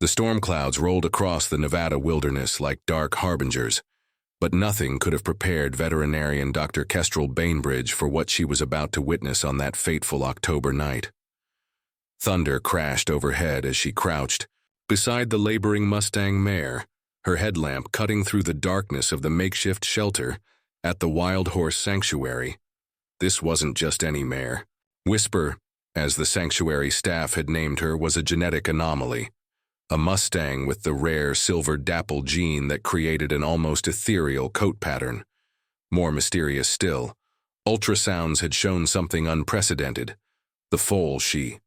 The storm clouds rolled across the Nevada wilderness like dark harbingers, but nothing could have prepared veterinarian Dr. Kestrel Bainbridge for what she was about to witness on that fateful October night. Thunder crashed overhead as she crouched beside the laboring Mustang mare, her headlamp cutting through the darkness of the makeshift shelter at the Wild Horse Sanctuary. This wasn't just any mare. Wistba, as the sanctuary staff had named her, was a genetic anomaly. A Mustang with the rare silver dapple gene that created an almost ethereal coat pattern. More mysterious still, ultrasounds had shown something unprecedented. The foal she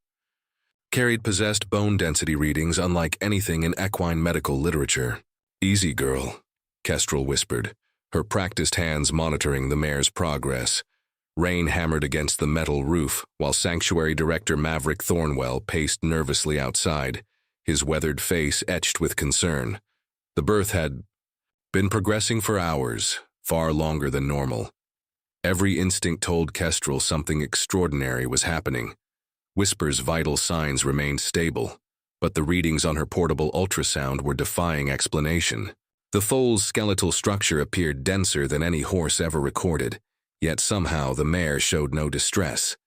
carried possessed bone density readings unlike anything in equine medical literature. "Easy, girl," Kestrel whispered, her practiced hands monitoring the mare's progress. Rain hammered against the metal roof while Sanctuary Director Maverick Thornwell paced nervously outside, his weathered face etched with concern. The birth had been progressing for hours, far longer than normal. Every instinct told Kestrel something extraordinary was happening. Wistba's vital signs remained stable, but the readings on her portable ultrasound were defying explanation. The foal's skeletal structure appeared denser than any horse ever recorded, yet somehow the mare showed no distress.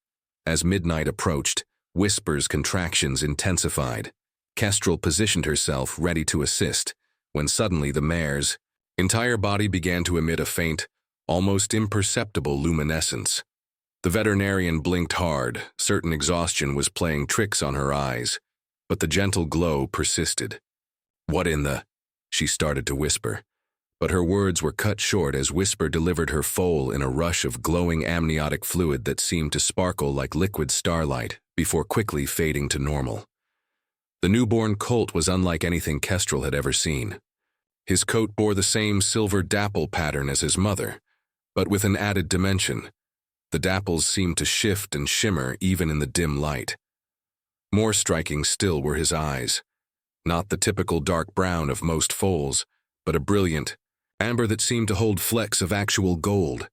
As midnight approached, Wistba's contractions intensified. Kestrel positioned herself ready to assist, when suddenly the mare's entire body began to emit a faint, almost imperceptible luminescence. The veterinarian blinked hard, certain exhaustion was playing tricks on her eyes, but the gentle glow persisted. "What in the—" she started to whisper, but her words were cut short as Wistba delivered her foal in a rush of glowing amniotic fluid that seemed to sparkle like liquid starlight before quickly fading to normal. The newborn colt was unlike anything Kestrel had ever seen. His coat bore the same silver dapple pattern as his mother, but with an added dimension. The dapples seemed to shift and shimmer even in the dim light. More striking still were his eyes, not the typical dark brown of most foals, but a brilliant amber that seemed to hold flecks of actual gold.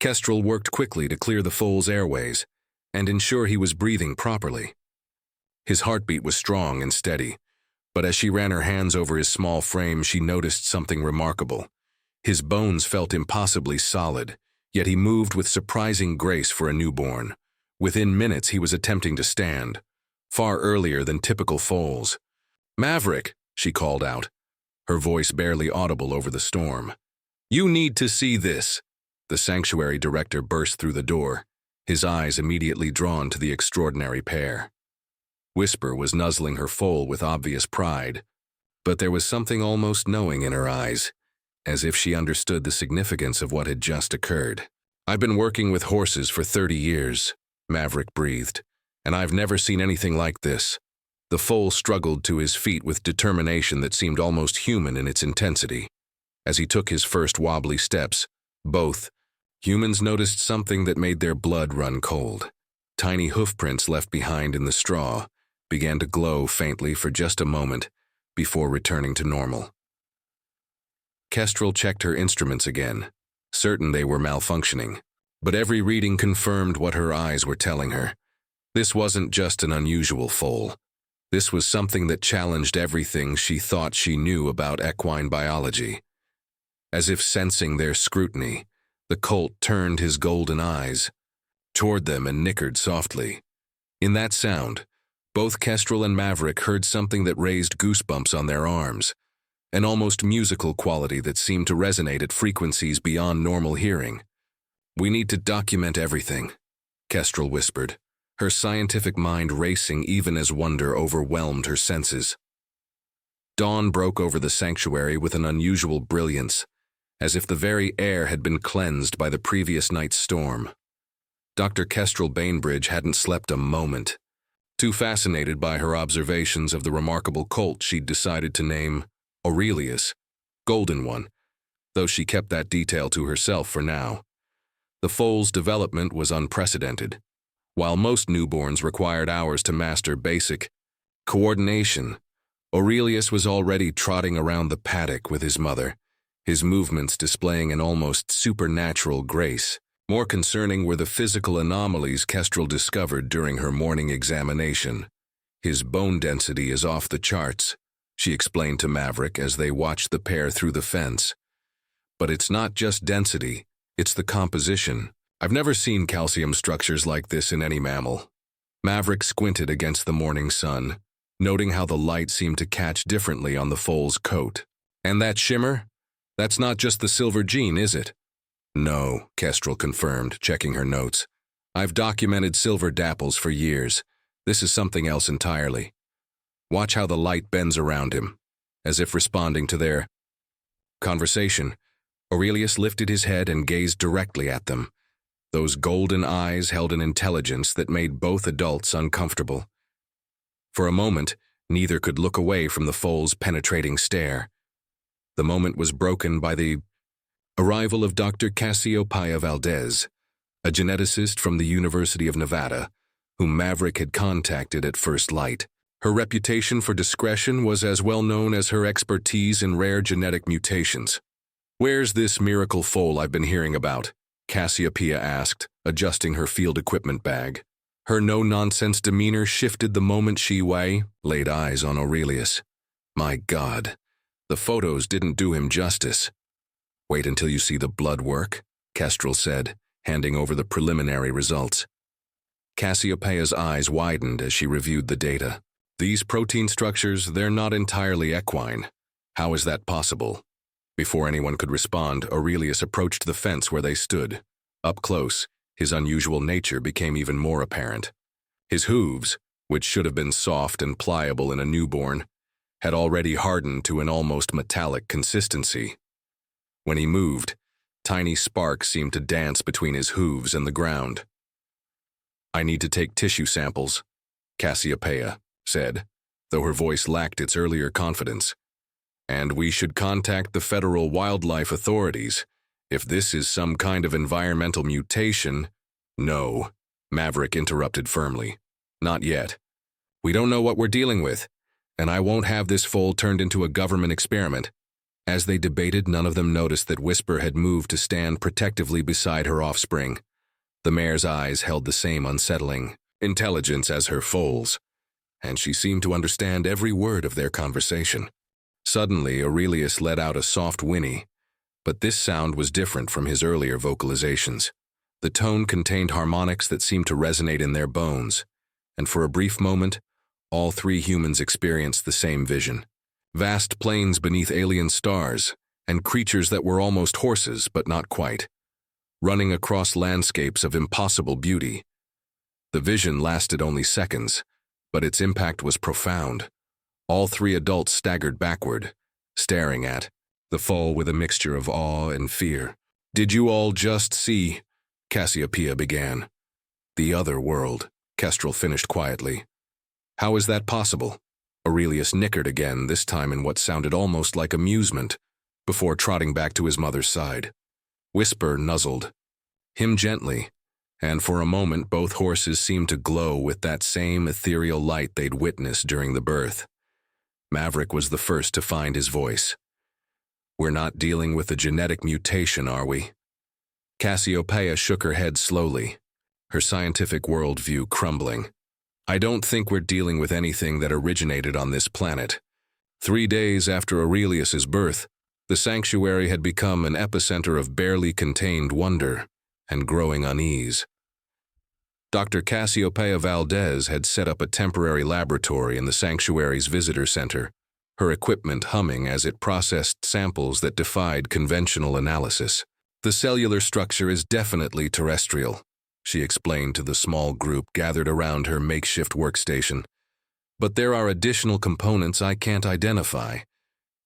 Kestrel worked quickly to clear the foal's airways and ensure he was breathing properly. His heartbeat was strong and steady, but as she ran her hands over his small frame, she noticed something remarkable. His bones felt impossibly solid, yet he moved with surprising grace for a newborn. Within minutes, he was attempting to stand, far earlier than typical foals. "Maverick," she called out, her voice barely audible over the storm. "You need to see this." The sanctuary director burst through the door, his eyes immediately drawn to the extraordinary pair. Wistba was nuzzling her foal with obvious pride, but there was something almost knowing in her eyes, as if she understood the significance of what had just occurred. "I've been working with horses for 30 years, Maverick breathed, "and I've never seen anything like this." The foal struggled to his feet with determination that seemed almost human in its intensity. As he took his first wobbly steps, both humans noticed something that made their blood run cold. Tiny hoofprints left behind in the straw began to glow faintly for just a moment before returning to normal. Kestrel checked her instruments again, certain they were malfunctioning, but every reading confirmed what her eyes were telling her. This wasn't just an unusual foal. This was something that challenged everything she thought she knew about equine biology. As if sensing their scrutiny, the colt turned his golden eyes toward them and nickered softly. In that sound, both Kestrel and Maverick heard something that raised goosebumps on their arms, an almost musical quality that seemed to resonate at frequencies beyond normal hearing. "We need to document everything," Kestrel whispered, her scientific mind racing even as wonder overwhelmed her senses. Dawn broke over the sanctuary with an unusual brilliance, as if the very air had been cleansed by the previous night's storm. Dr. Kestrel Bainbridge hadn't slept a moment. Too fascinated by her observations of the remarkable colt she'd decided to name Aurelius, Golden One, though she kept that detail to herself for now. The foal's development was unprecedented. While most newborns required hours to master basic coordination, Aurelius was already trotting around the paddock with his mother, his movements displaying an almost supernatural grace. More concerning were the physical anomalies Kestrel discovered during her morning examination. His bone density is off the charts, she explained to Maverick as they watched the pair through the fence. But it's not just density, it's the composition. I've never seen calcium structures like this in any mammal. Maverick squinted against the morning sun, noting how the light seemed to catch differently on the foal's coat. And that shimmer? That's not just the silver gene, is it? No, Kestrel confirmed, checking her notes. I've documented silver dapples for years. This is something else entirely. Watch how the light bends around him, as if responding to their conversation. Aurelius lifted his head and gazed directly at them. Those golden eyes held an intelligence that made both adults uncomfortable. For a moment, neither could look away from the foal's penetrating stare. The moment was broken by the arrival of Dr. Cassiopeia Valdez, a geneticist from the University of Nevada, whom Maverick had contacted at first light. Her reputation for discretion was as well known as her expertise in rare genetic mutations. "Where's this miracle foal I've been hearing about?" Cassiopeia asked, adjusting her field equipment bag. Her no-nonsense demeanor shifted the moment she laid eyes on Aurelius. My God, the photos didn't do him justice. "Wait until you see the blood work," Kestrel said, handing over the preliminary results. Cassiopeia's eyes widened as she reviewed the data. "These protein structures, they're not entirely equine. How is that possible?" Before anyone could respond, Aurelius approached the fence where they stood. Up close, his unusual nature became even more apparent. His hooves, which should have been soft and pliable in a newborn, had already hardened to an almost metallic consistency. When he moved, tiny sparks seemed to dance between his hooves and the ground. "I need to take tissue samples," Cassiopeia said, though her voice lacked its earlier confidence. "And we should contact the federal wildlife authorities. If this is some kind of environmental mutation—" "No," Maverick interrupted firmly. "Not yet. We don't know what we're dealing with, and I won't have this foal turned into a government experiment." As they debated, none of them noticed that Whisper had moved to stand protectively beside her offspring. The mare's eyes held the same unsettling intelligence as her foal's, and she seemed to understand every word of their conversation. Suddenly, Aurelius let out a soft whinny, but this sound was different from his earlier vocalizations. The tone contained harmonics that seemed to resonate in their bones, and for a brief moment, all three humans experienced the same vision. Vast plains beneath alien stars, and creatures that were almost horses, but not quite, running across landscapes of impossible beauty. The vision lasted only seconds, but its impact was profound. All three adults staggered backward, staring at the foal with a mixture of awe and fear. "Did you all just see?" Cassiopeia began. "The other world," Kestrel finished quietly. "How is that possible?" Aurelius nickered again, this time in what sounded almost like amusement, before trotting back to his mother's side. Whisper nuzzled him gently, and for a moment both horses seemed to glow with that same ethereal light they'd witnessed during the birth. Maverick was the first to find his voice. "We're not dealing with a genetic mutation, are we?" Cassiopeia shook her head slowly, her scientific worldview crumbling. "I don't think we're dealing with anything that originated on this planet. 3 days after Aurelius's birth, the sanctuary had become an epicenter of barely contained wonder and growing unease. Dr. Cassiopeia Valdez had set up a temporary laboratory in the sanctuary's visitor center, her equipment humming as it processed samples that defied conventional analysis. "The cellular structure is definitely terrestrial," she explained to the small group gathered around her makeshift workstation. "But there are additional components I can't identify.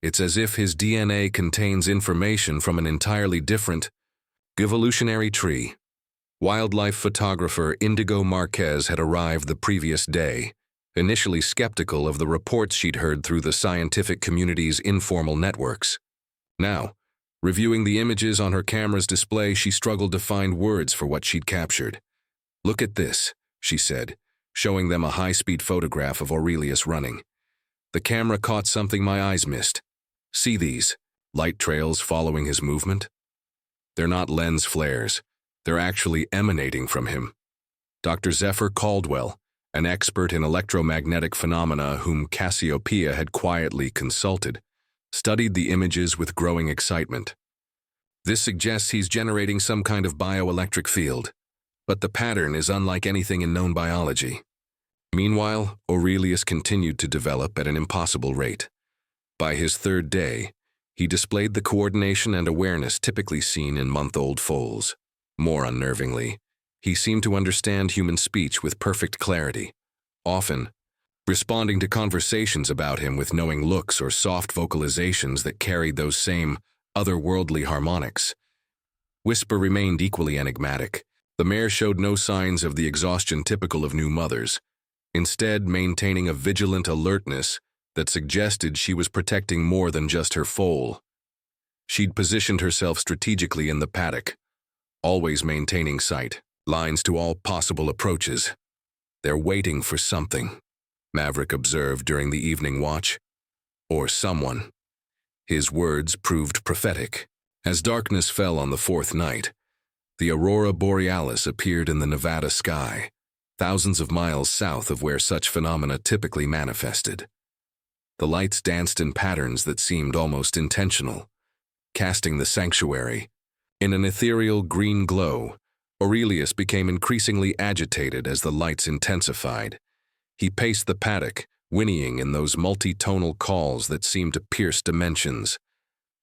It's as if his DNA contains information from an entirely different evolutionary tree." Wildlife photographer Indigo Marquez had arrived the previous day, initially skeptical of the reports she'd heard through the scientific community's informal networks. Now, reviewing the images on her camera's display, she struggled to find words for what she'd captured. "Look at this," she said, showing them a high-speed photograph of Aurelius running. "The camera caught something my eyes missed. See these light trails following his movement? They're not lens flares. They're actually emanating from him." Dr. Zephyr Caldwell, an expert in electromagnetic phenomena whom Cassiopeia had quietly consulted, studied the images with growing excitement. This suggests he's generating some kind of bioelectric field, but the pattern is unlike anything in known biology. Meanwhile, Aurelius continued to develop at an impossible rate. By his third day, he displayed the coordination and awareness typically seen in month-old foals. More unnervingly, he seemed to understand human speech with perfect clarity, often responding to conversations about him with knowing looks or soft vocalizations that carried those same otherworldly harmonics. Wistba remained equally enigmatic. The mare showed no signs of the exhaustion typical of new mothers, instead maintaining a vigilant alertness that suggested she was protecting more than just her foal. She'd positioned herself strategically in the paddock, always maintaining sight lines to all possible approaches. "They're waiting for something," Maverick observed during the evening watch. "Or someone." His words proved prophetic. As darkness fell on the fourth night, the aurora borealis appeared in the Nevada sky, thousands of miles south of where such phenomena typically manifested. The lights danced in patterns that seemed almost intentional, casting the sanctuary in an ethereal green glow. Aurelius became increasingly agitated as the lights intensified. He paced the paddock, whinnying in those multi-tonal calls that seemed to pierce dimensions.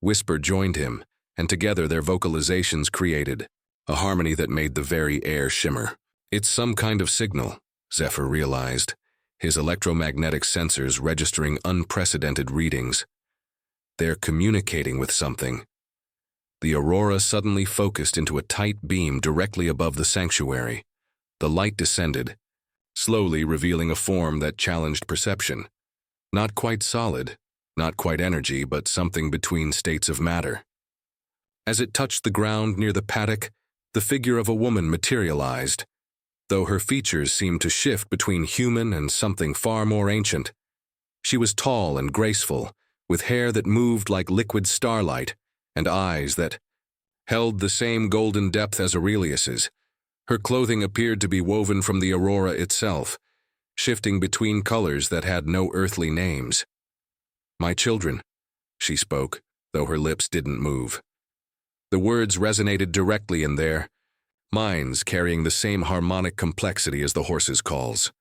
Wistba joined him, and together their vocalizations created a harmony that made the very air shimmer. "It's some kind of signal," Zephyr realized, his electromagnetic sensors registering unprecedented readings. "They're communicating with something." The aurora suddenly focused into a tight beam directly above the sanctuary. The light descended, slowly revealing a form that challenged perception. Not quite solid, not quite energy, but something between states of matter. As it touched the ground near the paddock, the figure of a woman materialized, though her features seemed to shift between human and something far more ancient. She was tall and graceful, with hair that moved like liquid starlight, and eyes that held the same golden depth as Aurelius's. Her clothing appeared to be woven from the aurora itself, shifting between colors that had no earthly names. "My children," she spoke, though her lips didn't move. The words resonated directly in their minds, carrying the same harmonic complexity as the horse's calls.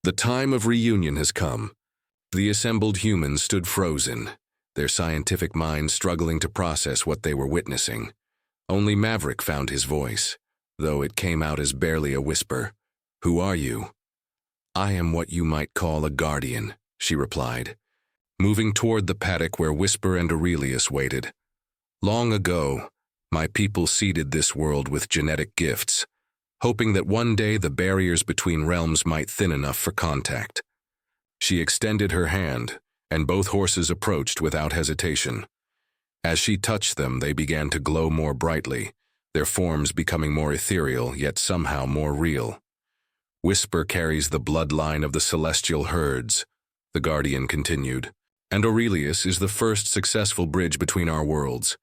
"The time of reunion has come." The assembled humans stood frozen, their scientific minds struggling to process what they were witnessing. Only Maverick found his voice, though it came out as barely a whisper. "Who are you?" "I am what you might call a guardian," she replied, moving toward the paddock where Wistba and Aurelius waited. "Long ago, my people seeded this world with genetic gifts, hoping that one day the barriers between realms might thin enough for contact." She extended her hand, and both horses approached without hesitation. As she touched them, they began to glow more brightly, their forms becoming more ethereal, yet somehow more real. "Wistba carries the bloodline of the celestial herds," the guardian continued, "and Aurelius is the first successful bridge between our worlds.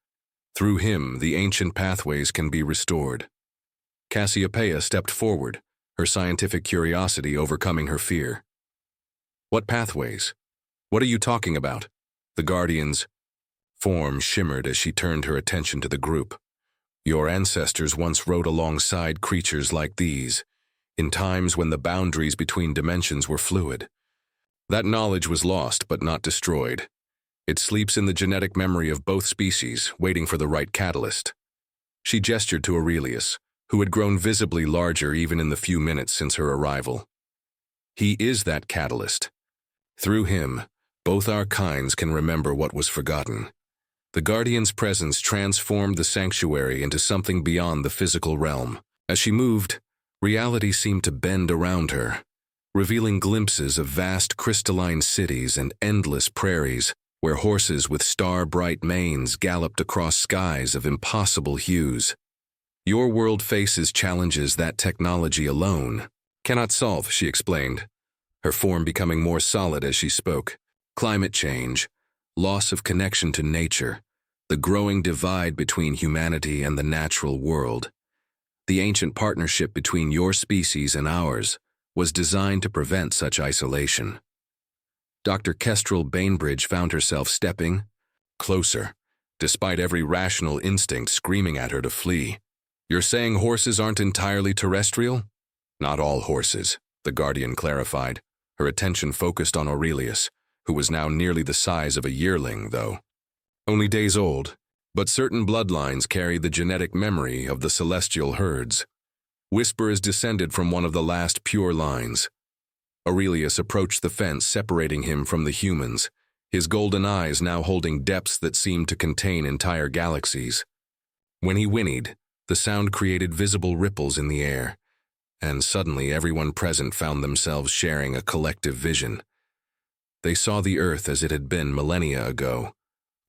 Through him, the ancient pathways can be restored." Cassiopeia stepped forward, her scientific curiosity overcoming her fear. "What pathways? What are you talking about?" The guardian's form shimmered as she turned her attention to the group. "Your ancestors once rode alongside creatures like these, in times when the boundaries between dimensions were fluid. That knowledge was lost but not destroyed. It sleeps in the genetic memory of both species, waiting for the right catalyst." She gestured to Aurelius, who had grown visibly larger even in the few minutes since her arrival. "He is that catalyst. Through him, both our kinds can remember what was forgotten." The guardian's presence transformed the sanctuary into something beyond the physical realm. As she moved, reality seemed to bend around her, revealing glimpses of vast crystalline cities and endless prairies, where horses with star-bright manes galloped across skies of impossible hues. "Your world faces challenges that technology alone cannot solve," she explained, her form becoming more solid as she spoke. "Climate change, loss of connection to nature, the growing divide between humanity and the natural world. The ancient partnership between your species and ours, was designed to prevent such isolation. Dr. Kestrel Bainbridge found herself stepping closer, despite every rational instinct screaming at her to flee. "You're saying horses aren't entirely terrestrial?" "Not all horses," the Guardian clarified, her attention focused on Aurelius, who was now nearly the size of a yearling, though. Only days old, but certain bloodlines carry the genetic memory of the celestial herds. Wistba is descended from one of the last pure lines. Aurelius approached the fence separating him from the humans, his golden eyes now holding depths that seemed to contain entire galaxies. When he whinnied, the sound created visible ripples in the air, and suddenly everyone present found themselves sharing a collective vision. They saw the Earth as it had been millennia ago,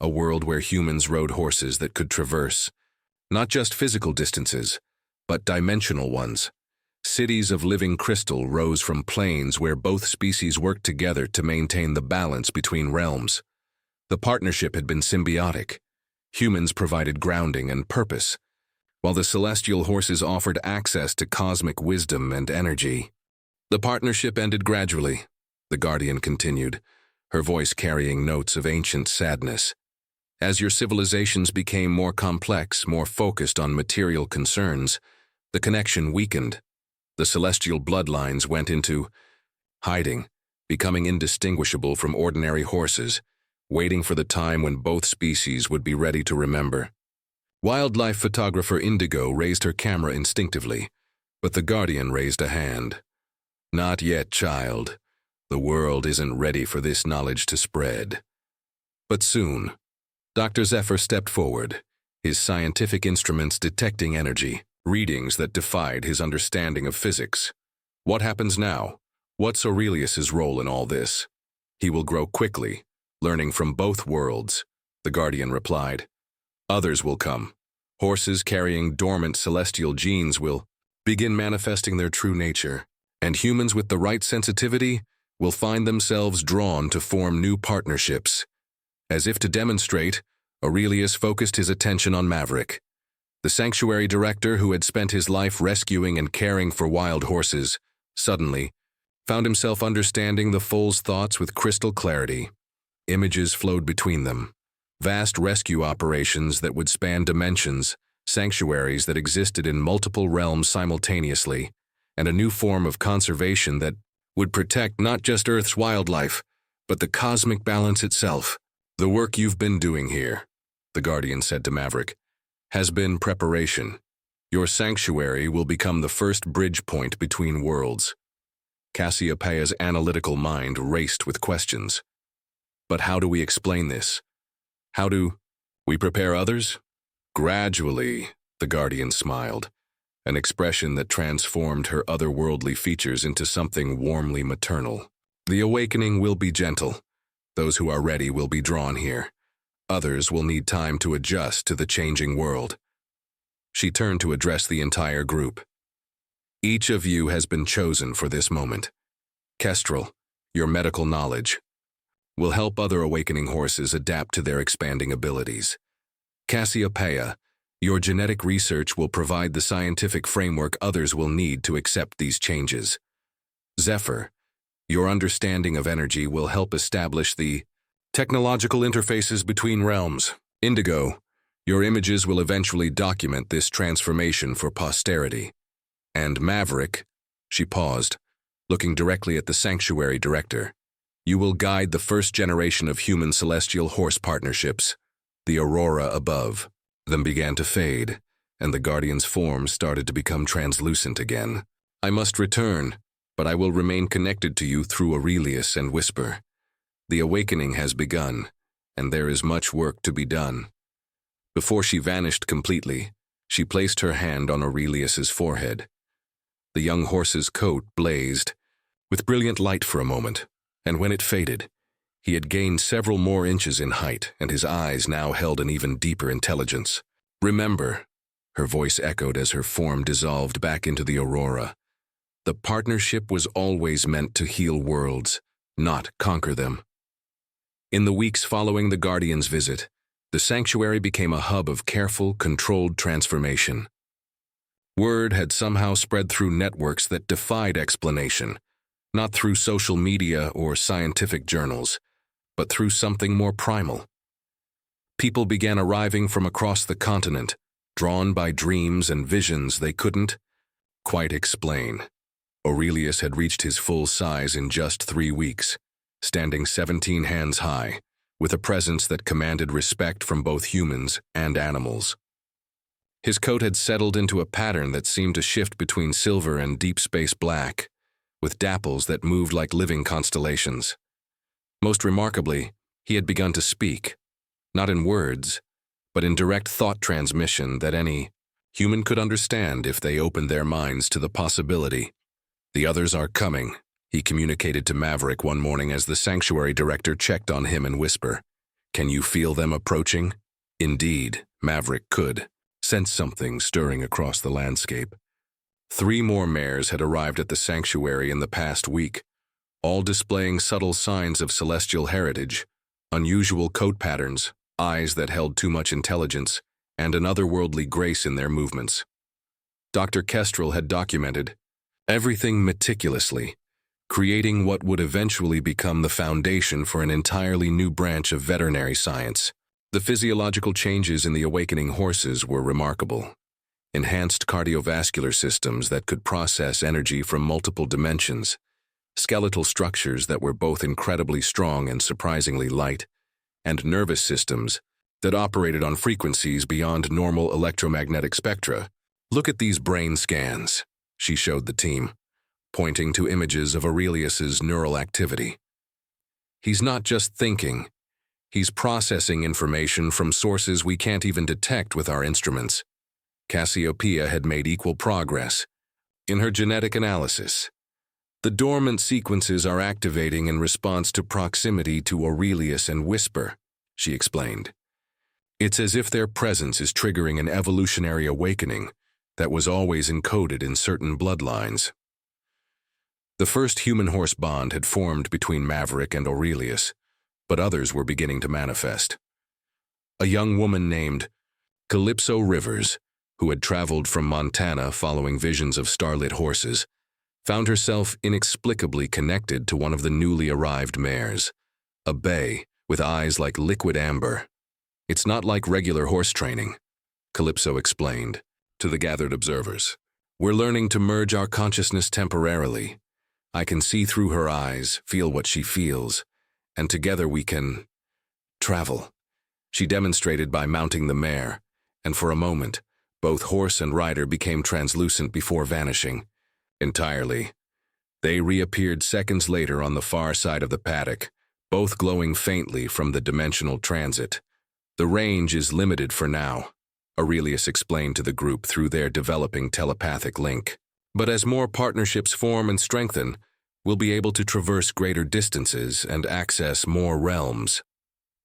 a world where humans rode horses that could traverse, not just physical distances, but dimensional ones. Cities of living crystal rose from plains where both species worked together to maintain the balance between realms. The partnership had been symbiotic. Humans provided grounding and purpose, while the celestial horses offered access to cosmic wisdom and energy. The partnership ended gradually, the Guardian continued, her voice carrying notes of ancient sadness. As your civilizations became more complex, more focused on material concerns, the connection weakened. The celestial bloodlines went into hiding, becoming indistinguishable from ordinary horses, waiting for the time when both species would be ready to remember. Wildlife photographer Indigo raised her camera instinctively, but the Guardian raised a hand. "Not yet, child. The world isn't ready for this knowledge to spread." But soon, Dr. Zephyr stepped forward, his scientific instruments detecting energy, readings that defied his understanding of physics. "What happens now? What's Aurelius's role in all this?" "He will grow quickly, learning from both worlds," the Guardian replied. "Others will come. Horses carrying dormant celestial genes will begin manifesting their true nature, and humans with the right sensitivity will find themselves drawn to form new partnerships." As if to demonstrate, Aurelius focused his attention on Maverick, the sanctuary director who had spent his life rescuing and caring for wild horses. Suddenly, found himself understanding the foal's thoughts with crystal clarity. Images flowed between them. Vast rescue operations that would span dimensions, sanctuaries that existed in multiple realms simultaneously, and a new form of conservation that would protect not just Earth's wildlife, but the cosmic balance itself. "The work you've been doing here," the Guardian said to Maverick, "has been preparation. Your sanctuary will become the first bridge point between worlds." Cassiopeia's analytical mind raced with questions. "But how do we explain this? How do we prepare others?" "Gradually," the Guardian smiled, an expression that transformed her otherworldly features into something warmly maternal. "The awakening will be gentle. Those who are ready will be drawn here. Others will need time to adjust to the changing world." She turned to address the entire group. "Each of you has been chosen for this moment. Kestrel, your medical knowledge will help other awakening horses adapt to their expanding abilities. Cassiopeia, your genetic research will provide the scientific framework others will need to accept these changes. Zephyr, your understanding of energy will help establish the technological interfaces between realms. Indigo, your images will eventually document this transformation for posterity. And Maverick," she paused, looking directly at the sanctuary director, "you will guide the first generation of human celestial horse partnerships." The aurora above them began to fade, and the Guardian's form started to become translucent again. "I must return, but I will remain connected to you through Aurelius and Wistba. The awakening has begun, and there is much work to be done." Before she vanished completely, she placed her hand on Aurelius's forehead. The young horse's coat blazed with brilliant light for a moment, and when it faded, he had gained several more inches in height, and his eyes now held an even deeper intelligence. "Remember," her voice echoed as her form dissolved back into the aurora, "the partnership was always meant to heal worlds, not conquer them." In the weeks following the Guardian's visit, the sanctuary became a hub of careful, controlled transformation. Word had somehow spread through networks that defied explanation, not through social media or scientific journals, but through something more primal. People began arriving from across the continent, drawn by dreams and visions they couldn't quite explain. Aurelius had reached his full size in just 3 weeks, standing 17 hands high, with a presence that commanded respect from both humans and animals. His coat had settled into a pattern that seemed to shift between silver and deep space black, with dapples that moved like living constellations. Most remarkably, he had begun to speak, not in words, but in direct thought transmission that any human could understand if they opened their minds to the possibility. "The others are coming," he communicated to Maverick one morning as the sanctuary director checked on him and whisper, "Can you feel them approaching?" Indeed, Maverick could sense something stirring across the landscape. 3 more mares had arrived at the sanctuary in the past week, all displaying subtle signs of celestial heritage, unusual coat patterns, eyes that held too much intelligence, and an otherworldly grace in their movements. Dr. Kestrel had documented everything meticulously, creating what would eventually become the foundation for an entirely new branch of veterinary science. The physiological changes in the awakening horses were remarkable. Enhanced cardiovascular systems that could process energy from multiple dimensions, skeletal structures that were both incredibly strong and surprisingly light, and nervous systems that operated on frequencies beyond normal electromagnetic spectra. "Look at these brain scans," she showed the team, pointing to images of Aurelius's neural activity. "He's not just thinking, he's processing information from sources we can't even detect with our instruments." Cassiopeia had made equal progress in her genetic analysis. "The dormant sequences are activating in response to proximity to Aurelius and Whisper," she explained. "It's as if their presence is triggering an evolutionary awakening that was always encoded in certain bloodlines." The first human-horse bond had formed between Maverick and Aurelius, but others were beginning to manifest. A young woman named Calypso Rivers, who had traveled from Montana following visions of starlit horses, found herself inexplicably connected to one of the newly arrived mares, a bay with eyes like liquid amber. "It's not like regular horse training," Calypso explained to the gathered observers. "We're learning to merge our consciousness temporarily. I can see through her eyes, feel what she feels, and together we can travel." She demonstrated by mounting the mare, and for a moment, both horse and rider became translucent before vanishing entirely. They reappeared seconds later on the far side of the paddock, both glowing faintly from the dimensional transit. "The range is limited for now," Aurelius explained to the group through their developing telepathic link. "But as more partnerships form and strengthen, we'll be able to traverse greater distances and access more realms."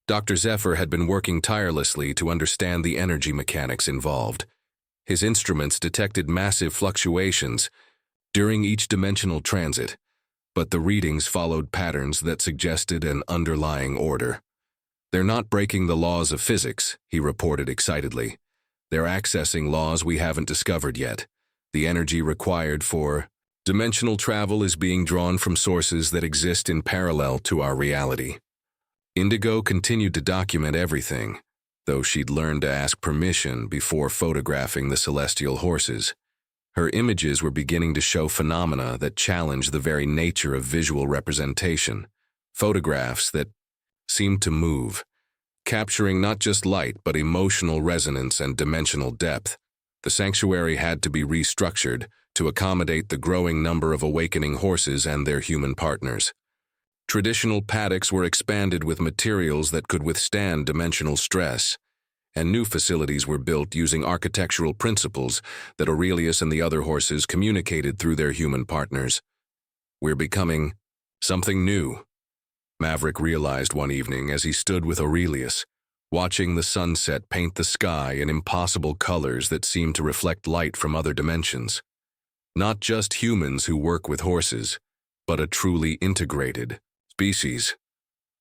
Dr. Zephyr had been working tirelessly to understand the energy mechanics involved. His instruments detected massive fluctuations during each dimensional transit, but the readings followed patterns that suggested an underlying order. "They're not breaking the laws of physics," he reported excitedly. "They're accessing laws we haven't discovered yet. The energy required for dimensional travel is being drawn from sources that exist in parallel to our reality." Indigo continued to document everything, though she'd learned to ask permission before photographing the celestial horses. Her images were beginning to show phenomena that challenged the very nature of visual representation, photographs that seemed to move, capturing not just light but emotional resonance and dimensional depth. The sanctuary had to be restructured to accommodate the growing number of awakening horses and their human partners. Traditional paddocks were expanded with materials that could withstand dimensional stress, and new facilities were built using architectural principles that Aurelius and the other horses communicated through their human partners. "We're becoming something new," Maverick realized one evening as he stood with Aurelius, watching the sunset paint the sky in impossible colors that seemed to reflect light from other dimensions. "Not just humans who work with horses, but a truly integrated species."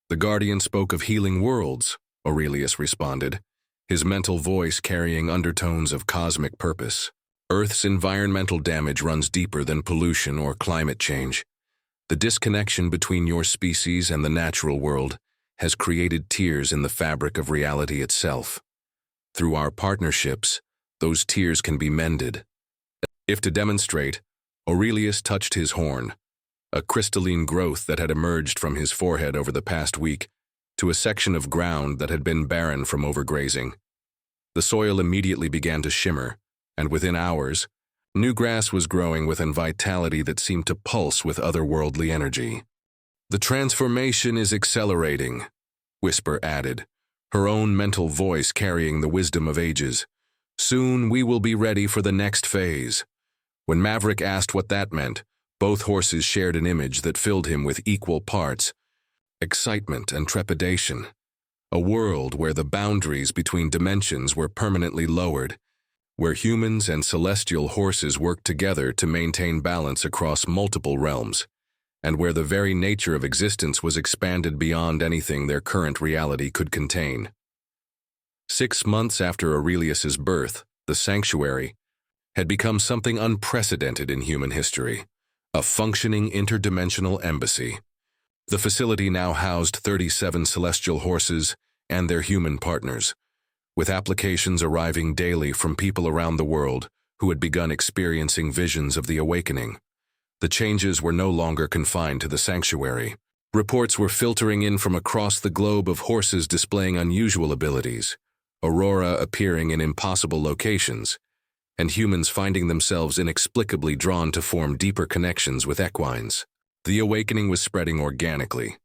"The Guardian spoke of healing worlds," Aurelius responded, his mental voice carrying undertones of cosmic purpose. Earth's environmental damage runs deeper than pollution or climate change. The disconnection between your species and the natural world has created tears in the fabric of reality itself. Through our partnerships, those tears can be mended. If to demonstrate, Aurelius touched his horn, a crystalline growth that had emerged from his forehead over the past week, to a section of ground that had been barren from overgrazing. The soil immediately began to shimmer, and within hours, new grass was growing with a vitality that seemed to pulse with otherworldly energy. "The transformation is accelerating," Wistba added, her own mental voice carrying the wisdom of ages. "Soon we will be ready for the next phase." When Maverick asked what that meant, both horses shared an image that filled him with equal parts: excitement and trepidation. A world where the boundaries between dimensions were permanently lowered, where humans and celestial horses worked together to maintain balance across multiple realms, and where the very nature of existence was expanded beyond anything their current reality could contain. 6 months after Aurelius's birth, the sanctuary had become something unprecedented in human history, a functioning interdimensional embassy. The facility now housed 37 celestial horses and their human partners, with applications arriving daily from people around the world who had begun experiencing visions of the awakening. The changes were no longer confined to the sanctuary. Reports were filtering in from across the globe of horses displaying unusual abilities, aurora appearing in impossible locations, and humans finding themselves inexplicably drawn to form deeper connections with equines. The awakening was spreading organically,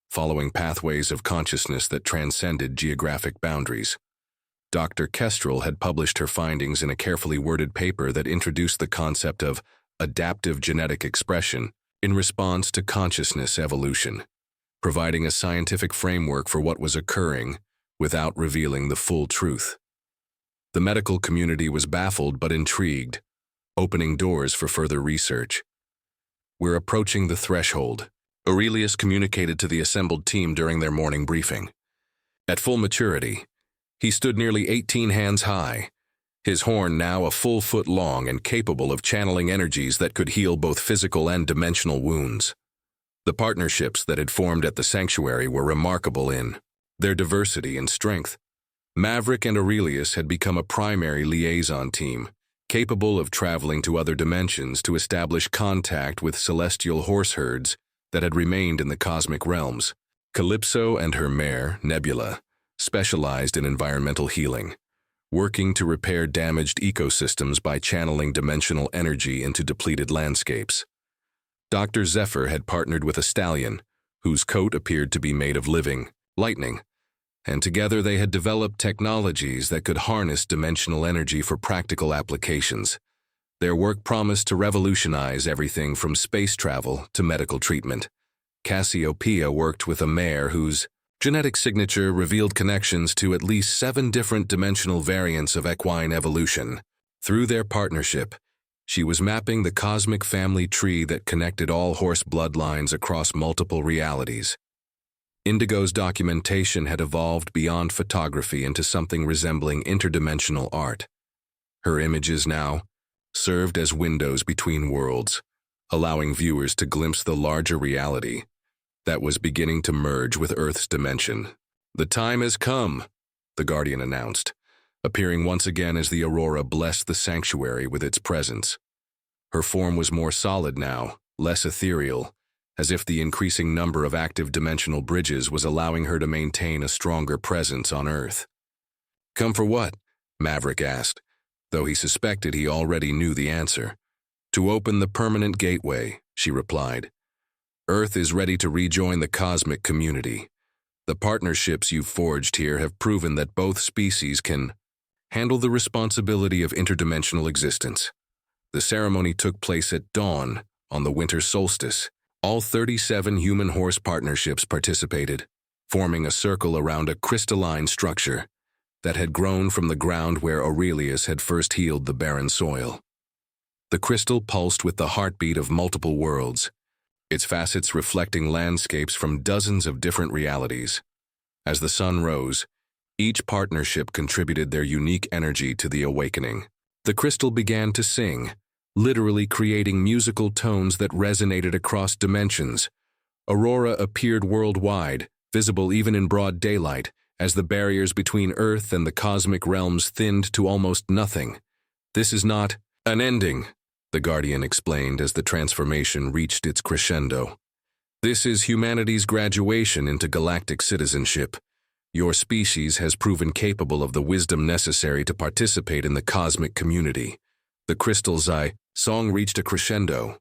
following pathways of consciousness that transcended geographic boundaries. Dr. Kestrel had published her findings in a carefully worded paper that introduced the concept of adaptive genetic expression in response to consciousness evolution, providing a scientific framework for what was occurring without revealing the full truth. The medical community was baffled but intrigued, opening doors for further research. "We're approaching the threshold," Aurelius communicated to the assembled team during their morning briefing. At full maturity, he stood nearly 18 hands high, his horn now a full foot long and capable of channeling energies that could heal both physical and dimensional wounds. The partnerships that had formed at the sanctuary were remarkable in their diversity and strength. Maverick and Aurelius had become a primary liaison team, capable of traveling to other dimensions to establish contact with celestial horse herds that had remained in the cosmic realms. Calypso and her mare, Nebula, specialized in environmental healing, working to repair damaged ecosystems by channeling dimensional energy into depleted landscapes. Dr. Zephyr had partnered with a stallion, whose coat appeared to be made of living lightning, and together they had developed technologies that could harness dimensional energy for practical applications. Their work promised to revolutionize everything from space travel to medical treatment. Cassiopeia worked with a mare whose genetic signature revealed connections to at least 7 different dimensional variants of equine evolution. Through their partnership, she was mapping the cosmic family tree that connected all horse bloodlines across multiple realities. Indigo's documentation had evolved beyond photography into something resembling interdimensional art. Her images now served as windows between worlds, allowing viewers to glimpse the larger reality that was beginning to merge with Earth's dimension. "The time has come," the Guardian announced, appearing once again as the aurora blessed the sanctuary with its presence. Her form was more solid now, less ethereal, as if the increasing number of active dimensional bridges was allowing her to maintain a stronger presence on Earth. "Come for what?" Maverick asked, though he suspected he already knew the answer. "To open the permanent gateway," she replied. "Earth is ready to rejoin the cosmic community. The partnerships you've forged here have proven that both species can handle the responsibility of interdimensional existence." The ceremony took place at dawn on the winter solstice. All 37 human-horse partnerships participated, forming a circle around a crystalline structure that had grown from the ground where Aurelius had first healed the barren soil. The crystal pulsed with the heartbeat of multiple worlds, its facets reflecting landscapes from dozens of different realities. As the sun rose, each partnership contributed their unique energy to the awakening. The crystal began to sing, literally creating musical tones that resonated across dimensions. Aurora appeared worldwide, visible even in broad daylight, as the barriers between Earth and the cosmic realms thinned to almost nothing. "This is not an ending," the Guardian explained as the transformation reached its crescendo. "This is humanity's graduation into galactic citizenship. Your species has proven capable of the wisdom necessary to participate in the cosmic community." The crystal's song reached a crescendo,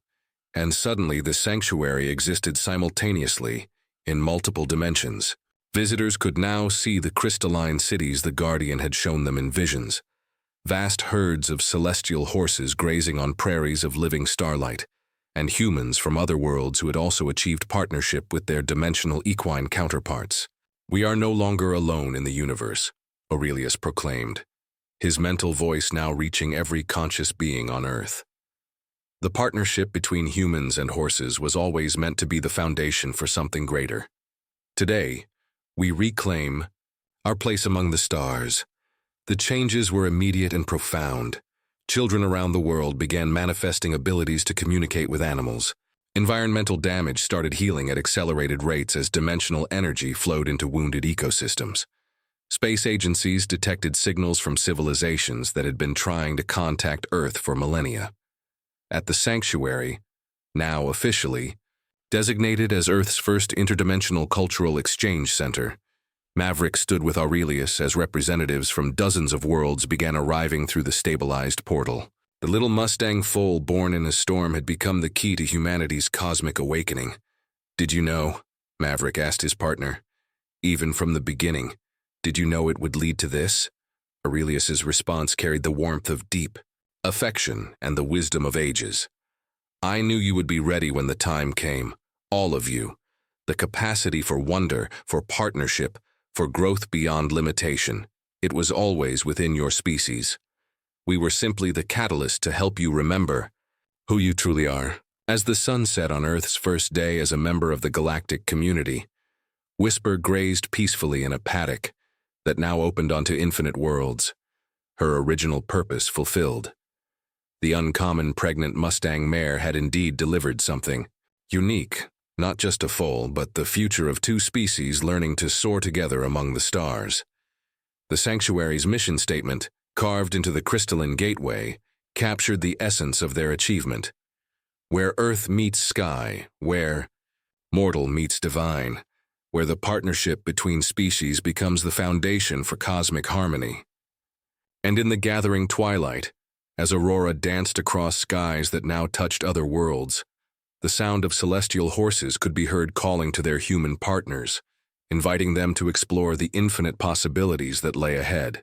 and suddenly the sanctuary existed simultaneously, in multiple dimensions. Visitors could now see the crystalline cities the Guardian had shown them in visions. Vast herds of celestial horses grazing on prairies of living starlight, and humans from other worlds who had also achieved partnership with their dimensional equine counterparts. "We are no longer alone in the universe," Aurelius proclaimed, his mental voice now reaching every conscious being on Earth. The partnership between humans and horses was always meant to be the foundation for something greater. Today, we reclaim our place among the stars. The changes were immediate and profound. Children around the world began manifesting abilities to communicate with animals. Environmental damage started healing at accelerated rates as dimensional energy flowed into wounded ecosystems. Space agencies detected signals from civilizations that had been trying to contact Earth for millennia. At the sanctuary, now officially designated as Earth's first interdimensional cultural exchange center, Maverick stood with Aurelius as representatives from dozens of worlds began arriving through the stabilized portal. The little Mustang foal born in a storm had become the key to humanity's cosmic awakening. "Did you know?" Maverick asked his partner. "Even from the beginning, did you know it would lead to this?" Aurelius's response carried the warmth of deep affection and the wisdom of ages. "I knew you would be ready when the time came, all of you. The capacity for wonder, for partnership, for growth beyond limitation. It was always within your species. We were simply the catalyst to help you remember who you truly are." As the sun set on Earth's first day as a member of the galactic community, Wistba grazed peacefully in a paddock that now opened onto infinite worlds, her original purpose fulfilled. The uncommon pregnant Mustang mare had indeed delivered something unique, not just a foal, but the future of two species learning to soar together among the stars. The sanctuary's mission statement, carved into the crystalline gateway, captured the essence of their achievement. Where Earth meets sky, where mortal meets divine, where the partnership between species becomes the foundation for cosmic harmony. And in the gathering twilight, as Aurora danced across skies that now touched other worlds, the sound of celestial horses could be heard calling to their human partners, inviting them to explore the infinite possibilities that lay ahead.